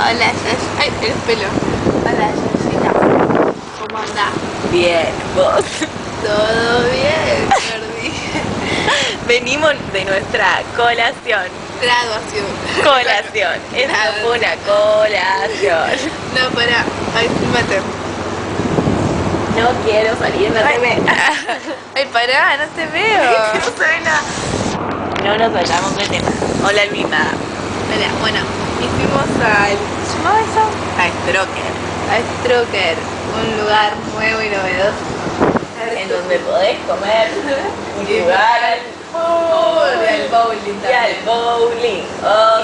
Hola, ay, el pelo. Hola, Yayita. ¿Cómo andás? Bien, vos. Todo bien, Jordi. Venimos de nuestra colación. Graduación. Colación. Esto fue una colación. No, pará. Ay, fíjate. No quiero salir, no te ve. Ay, pará, no te veo. No se ve nada. No nos vayamos de tema. Hola, Lima. Hola, bueno, y fuimos al... ¿Cómo se llamaba eso? A Stroker. A Stroker, un lugar nuevo y novedoso. En donde podés comer y jugar al Y al bowling y al también. bowling.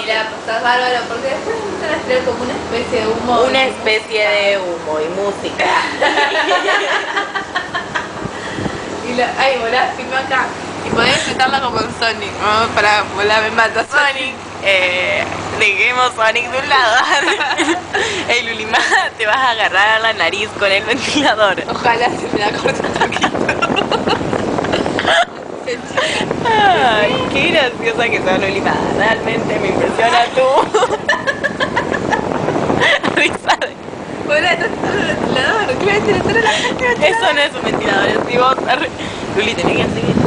Y la pasás bárbaro porque después empiezan a tirar como una especie de humo. Una especie de humo y música. Y ay, volá, filmó acá. Y podés intentarla como en Sonic, ¿no? Para volar, me mata Sonic. Dejemos Sonic de un lado. El Lulima, te vas a agarrar la nariz con el ventilador. Ojalá se me la corte un poquito. Ay, qué graciosa que sos, Lulima. Realmente me impresiona tú. Risa de... Volá, estás en el ventilador. ¿Qué ventilador la gente? Eso no es un ventilador, es si vos... Luli, tenés que hacer esto.